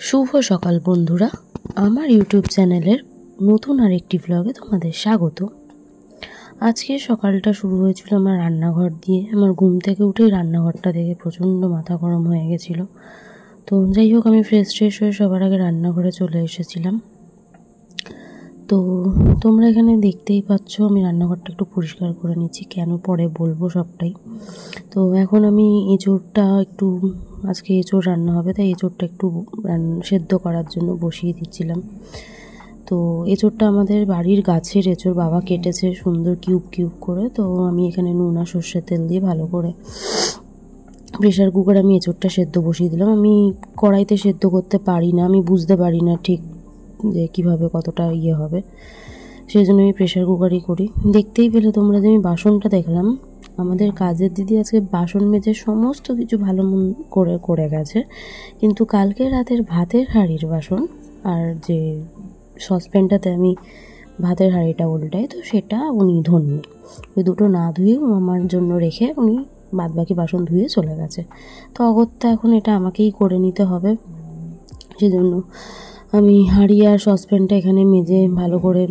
শুভ সকাল বন্ধুরা, আমার ইউটিউব চ্যানেলের নতুন আরেকটি ব্লগে তোমাদের স্বাগত। আজকে সকালটা শুরু হয়েছিল আমার রান্নাঘর দিয়ে। আমার ঘুম থেকে উঠেই রান্নাঘরটা দেখে প্রচণ্ড মাথা গরম হয়ে গেছিলো। তো যাই হোক, আমি ফ্রেশ হয়ে সবার আগে রান্নাঘরে চলে এসেছিলাম। তো তোমরা এখানে দেখতেই পাচ্ছ আমি রান্নাঘরটা একটু পরিষ্কার করে নিচ্ছি, কেন পরে বলবো সবটাই। তো এখন আমি এঁচোড়টা একটু, আজকে এঁচোড় রান্না হবে, তাই এঁচোড়টা একটু সেদ্ধ করার জন্য বসিয়ে দিচ্ছিলাম। তো এঁচোড়টা আমাদের বাড়ির গাছের এঁচোড়, বাবা কেটেছে সুন্দর কিউব করে। তো আমি এখানে নুন আর সর্ষের তেল দিয়ে ভালো করে প্রেশার কুকারে আমি এঁচোড়টা সেদ্ধ বসিয়ে দিলাম। আমি কড়াইতে সেদ্ধ করতে পারি না, আমি বুঝতে পারি না ঠিক যে কীভাবে কতটা হবে, সেই জন্য আমি প্রেশার কুকারই করি। দেখতেই পেলে তোমরা যে আমি বাসনটা দেখলাম, আমাদের কাজের দিদি আজকে বাসন মেজে সমস্ত কিছু ভালো মন করে গেছে, কিন্তু কালকে রাতের ভাতের হাঁড়ির বাসন আর যে সসপ্যানটাতে আমি ভাতের হাঁড়িটা উল্টাই, তো সেটা উনি ধোননি। ওই দুটো না ধুয়েও আমার জন্য রেখে উনি বাদবাকি বাসন ধুয়ে চলে গেছে। তো অগত্যা এখন এটা আমাকেই করে নিতে হবে, সেজন্য আমি হাঁড়ি আর সসপ্যানটা এখানে মেজে ভালো করে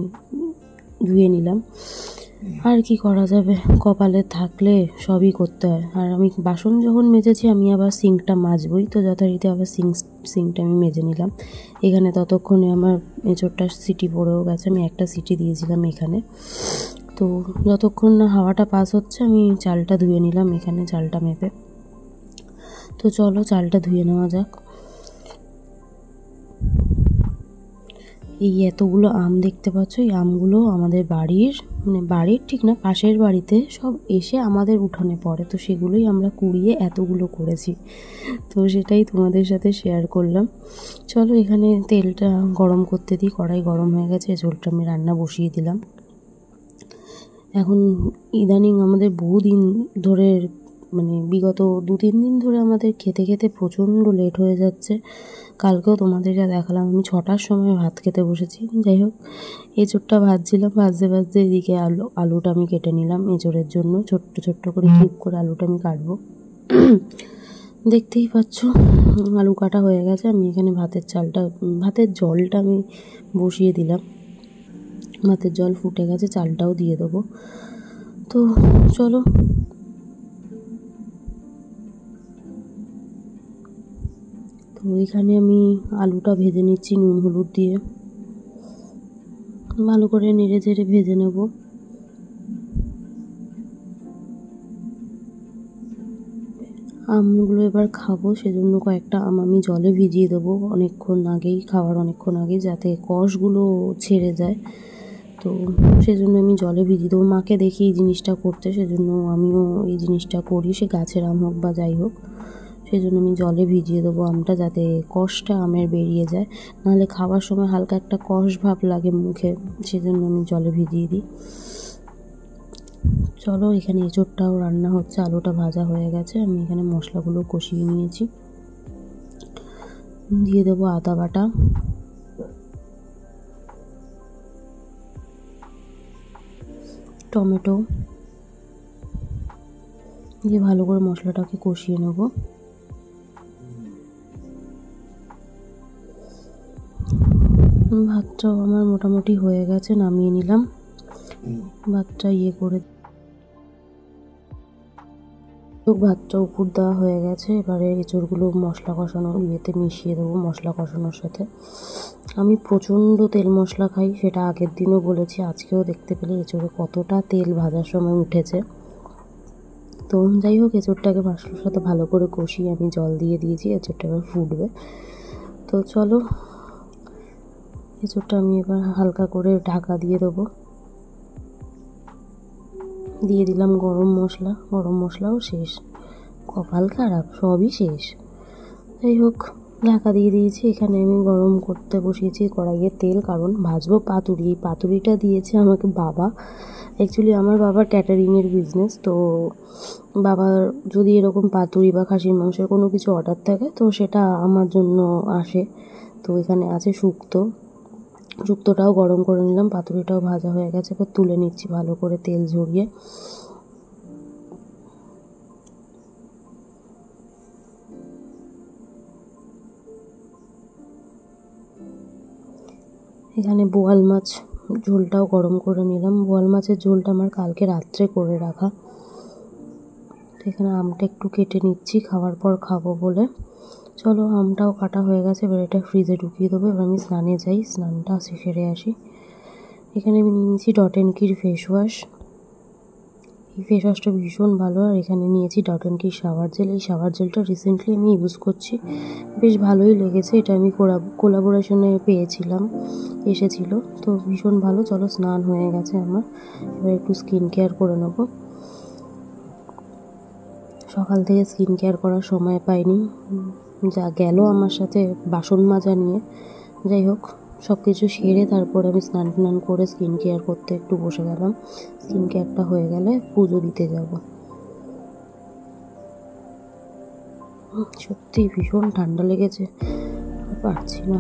ধুয়ে নিলাম। আর কি করা যাবে, কপালে থাকলে সবই করতে হয়। আর আমি বাসন যখন মেজেছি আমি আবার সিঙ্কটা মাজবই, তো যথারীতি আবার সিঙ্কটা আমি মেজে নিলাম। এখানে ততক্ষণে আমার এঁচোড়টা সিটি পড়েও গেছে, আমি একটা সিটি দিয়েছিলাম এখানে। তো যতক্ষণ না হাওয়াটা পাস হচ্ছে আমি চালটা ধুয়ে নিলাম এখানে, চালটা মেপে। তো চলো চালটা ধুয়ে নেওয়া যাক। এই এতগুলো আম দেখতে পাচ্ছ, এই আমগুলো আমাদের বাড়ির, মানে বাড়ির ঠিক না, পাশের বাড়িতে সব এসে আমাদের উঠোনে পড়ে, তো সেগুলোই আমরা কুড়িয়ে এতগুলো করেছি। তো সেটাই তোমাদের সাথে শেয়ার করলাম। চলো এখানে তেলটা গরম করতে দিই, কড়াই গরম হয়ে গেছে, এঁচোড়টা আমি রান্না বসিয়ে দিলাম। এখন ইদানিং আমাদের বহুদিন ধরে, মানে বিগত 2-3 দিন ধরে আমাদের খেতে প্রচণ্ড লেট হয়ে যাচ্ছে। কালকেও তোমাদেরকে দেখালাম আমি 6টার সময় ভাত খেতে বসেছি। যাই হোক, এঁচোড়টা ভাজছিলাম, ভাজতে এদিকে আলুটা আমি কেটে নিলাম এঁচোড়ের জন্য। ছোট্ট করে কিউব করে আলুটা আমি কাটবো। দেখতেই পাচ্ছ আলু কাটা হয়ে গেছে। আমি এখানে ভাতের জলটা আমি বসিয়ে দিলাম। ভাতের জল ফুটে গেছে, চালটাও দিয়ে দেবো। তো চলো, তো এখানে আমি আলুটা ভেজে নিচ্ছি নুন হলুদ দিয়ে, ভালো করে নেড়ে চেড়ে ভেজে নেব। আমগুলো এবার খাবো, সেজন্য কয়েকটা আম আমি জলে ভিজিয়ে দেবো খাওয়ার অনেকক্ষণ আগেই, যাতে কষগুলো ছেড়ে যায়। তো সেজন্য আমি জলে ভিজিয়ে দেবো। মাকে দেখি এই জিনিসটা করতে, সেজন্য আমিও এই জিনিসটা করি, সে গাছের আম হোক বা যাই হোক। সেজন্য আমি জলে ভিজিয়ে দেবো আমটা, যাতে কষটা আমের বেরিয়ে যায়, নাহলে খাওয়ার সময় হালকা একটা কষ ভাব লাগে মুখে, সেজন্য আমি জলে ভিজিয়ে দিই। চলো এখানে এঁচোড়টাও রান্না হচ্ছে, আলুটা ভাজা হয়ে গেছে। আমি এখানে মশলাগুলো কষিয়ে নিয়েছি, দিয়ে দেবো আদা বাটা, টমেটো দিয়ে ভালো করে মশলাটাকে কষিয়ে নেব। ভাতটাও আমার মোটামুটি হয়ে গেছে, নামিয়ে নিলাম। ভাতটা করে ভাতটা উপর দেওয়া হয়ে গেছে। এবারে এঁচোড়গুলো মশলা কষানো মিশিয়ে দেবো, মশলা কষানোর সাথে। আমি প্রচণ্ড তেল মশলা খাই, সেটা আগের দিনও বলেছি, আজকেও দেখতে পেলে এঁচোড়ে কতটা তেল ভাজার সময় উঠেছে। তো যাই হোক, এঁচোড়টাকে মশলার সাথে ভালো করে কষিয়ে আমি জল দিয়ে দিয়েছি, এঁচোড়টা এবার ফুটবে। তো চলো, এঁচোড়টা আমি এবার হালকা করে ঢাকা দিয়ে দেবো। দিয়ে দিলাম গরম মশলাও শেষ, কপাল খারাপ, সবই শেষ। যাই হোক, ঢাকা দিয়ে দিয়েছি। এখানে আমি গরম করতে বসিয়েছি কড়াইয়ে তেল, কারণ ভাজবো পাতুরি। এই পাতুরিটা দিয়েছে আমাকে বাবা। অ্যাকচুয়ালি আমার বাবার ক্যাটারিংয়ের বিজনেস, তো বাবার যদি এরকম পাতুরি বা খাসির মাংসের কোনো কিছু অর্ডার থাকে, তো সেটা আমার জন্য আসে। তো এখানে আছে শুক্তোটাও গরম করে নিলাম, পাতুরিটাও ভাজা হয়ে গেছে। এবার তুলে নিচ্ছি ভালো করে তেল ঝরিয়ে। এখানে বোয়াল মাছ ঝোলটাও গরম করে নিলাম। বোয়াল মাছের ঝোলটা আমার কালকে রাত্রে করে রাখা। এখানে আমটা একটু কেটে নিচ্ছি খাওয়ার পর খাবো বলে। চলো আমটাও কাটা হয়ে গেছে, এবার এটা ফ্রিজে ঢুকিয়ে দেবো। এবার আমি স্নানে যাই, স্নানটা সেরে আসি। এখানে আমি নিয়ে নিয়েছি ডট অ্যান্ড কির ফেস ওয়াশ। এই ফেস ওয়াশটা ভীষণ ভালো। আর এখানে নিয়েছি ডট অ্যান্ড কির শাওয়ার জেল। এই শাওয়ার জেলটা রিসেন্টলি আমি ইউজ করছি, বেশ ভালোই লেগেছে। এটা আমি কোলাবোরেশনে পেয়েছিলাম, এসেছিলো, তো ভীষণ ভালো। চলো স্নান হয়ে গেছে আমার, এবার একটু স্কিন কেয়ার করে নেবো। সকাল থেকে স্কিন কেয়ার করার সময় পাইনি, যা গেল আমার সাথে বাসন মাজা নিয়ে। যাই হোক, সব কিছু সেরে তারপরে আমি স্নান টান করে স্কিন কেয়ার করতে একটু বসে গেলাম। স্কিন কেয়ারটা হয়ে গেলে পুজো দিতে যাব। সত্যি ভীষণ ঠান্ডা লেগেছে, পারছি না।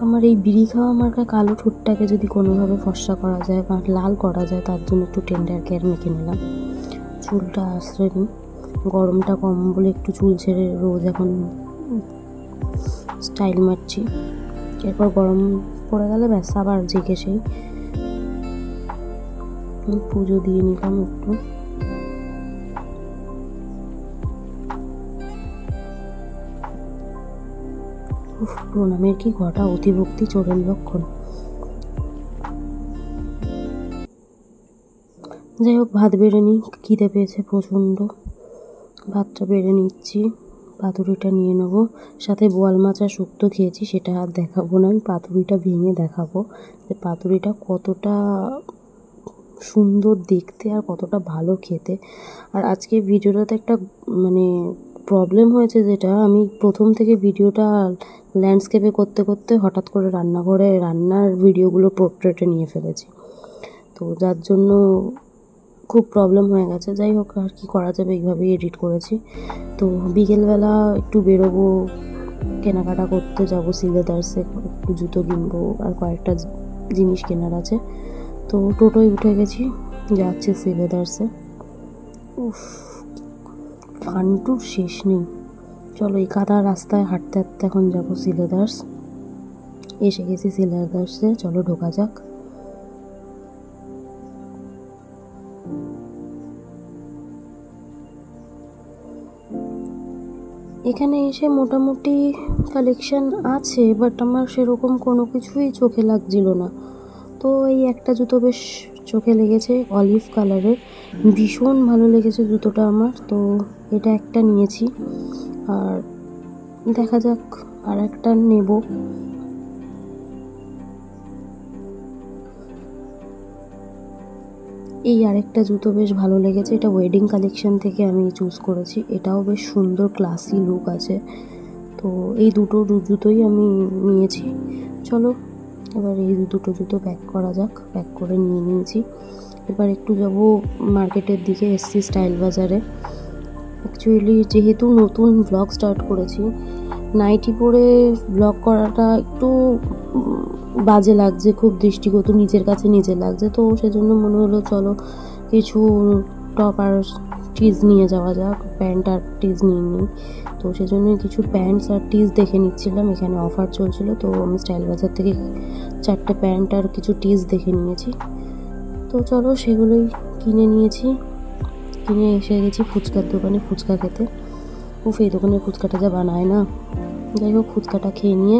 আমার এই বিড়ি খাওয়া মার্কা কালো ঠোঁটটাকে যদি কোনোভাবে ফর্সা করা যায় বা লাল করা যায়, তার জন্য একটু টেন্ডার কেয়ার মেখে নিলাম। চুলটা আশ্রয় নিই, গরমটা কম বলে একটু চুল ছেড়ে রোজ এখন স্টাইল মারছি। এরপর গরম পড়ে গেলে ব্যাস আবার জেগে সেই পুজো দিয়ে নিলাম একটু। প্রণামের কি ঘটা, অতিভক্তি চোরের লক্ষণ। যাই হোক, ভাত বেড়ে নিই, খিদে পেয়েছে প্রচণ্ড। ভাতটা বেড়ে নিচ্ছি, পাতুরিটা নিয়ে নেবো। সাথে বোয়াল মাছ আর শুক্তো খেয়েছি, সেটা আর দেখাবো না। আমি পাতুরিটা ভেঙে দেখাবো যে পাতুরিটা কতটা সুন্দর দেখতে আর কতটা ভালো খেতে। আর আজকে ভিডিওটাতে একটা প্রবলেম হয়েছে, যেটা আমি প্রথম থেকে ভিডিওটা ল্যান্ডস্কেপে করতে করতে হঠাৎ করে রান্নাঘরে রান্নার ভিডিওগুলো পোর্ট্রেটে নিয়ে ফেলেছি, তো যার জন্য খুব প্রবলেম হয়ে গেছে। যাই হোক, আর কি করা যাবে, এইভাবেই এডিট করেছি। তো বিকেলবেলা একটু বেরোবো, কেনাকাটা করতে যাব সিলেদার্সে, একটু জুতো কিনবো আর কয়েকটা জিনিস কেনার আছে। তো টোটোয় উঠে গেছি, যাচ্ছে সিলেদার্সে। উফ, ফান্টুর শেষ নেই। চলো, এই কাদা রাস্তায় হাঁটতে হাঁটতে এখন যাবো সিলেদার্স। এসে গেছি সিলেদার্সে, চলো ঢোকা যাক। এখানে এসে মোটামুটি কালেকশন আছে, বাট আমার সেরকম কোনো কিছুই চোখে লাগছিল না। তো এই একটা জুতো বেশ চোখে লেগেছে, অলিভ কালারের, ভীষণ ভালো লেগেছে জুতোটা আমার। তো এটা একটা নিয়েছি, আর দেখা যাক আর একটা নেব। এই আরেকটা জুতো বেশ ভালো লেগেছে, এটা ওয়েডিং কালেকশন থেকে আমি চুজ করেছি। এটাও বেশ সুন্দর ক্লাসি লুক আছে। তো এই দুটো জুতোই আমি নিয়েছি। চলো এবার এই দুটো জুতো প্যাক করা যাক। প্যাক করে নিয়ে নিয়েছি। এবার একটু যাব মার্কেটের দিকে, এসছি স্টাইল বাজারে। অ্যাকচুয়ালি যেহেতু নতুন ব্লগ স্টার্ট করেছি, নাইটি পরে ব্লগ করাটা একটু বাজে লাগছে, খুব দৃষ্টিগত নিজের কাছে নিজে লাগছে। তো সেজন্য মনে হলো চলো কিছু টপ আর টিজ নিয়ে যাওয়া যাক, প্যান্ট আর টিজ নিয়ে নিই। তো সেজন্য কিছু প্যান্টস আর টিজ দেখে নিচ্ছিলাম, এখানে অফার চলছিল। তো আমি স্টাইল বাজার থেকে 4টে প্যান্ট আর কিছু টিজ দেখে নিয়েছি। তো চলো সেগুলোই কিনে নিয়েছি। কিনে এসে গেছি ফুচকার দোকানে ফুচকা খেতে। উফ, এই দোকানের ফুচকাটা যা বানায় না। যাই হোক, ফুচকাটা খেয়ে নিয়ে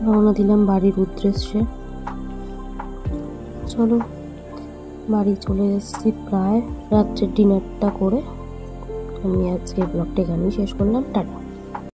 রওনা দিলাম বাড়ির উদ্দেশ্যে। চলো, বাড়ি চলে এসেছি প্রায়। রাত্রের ডিনারটা করে আমি আজকে ব্লগটা এখানেই শেষ করলাম। টাটা।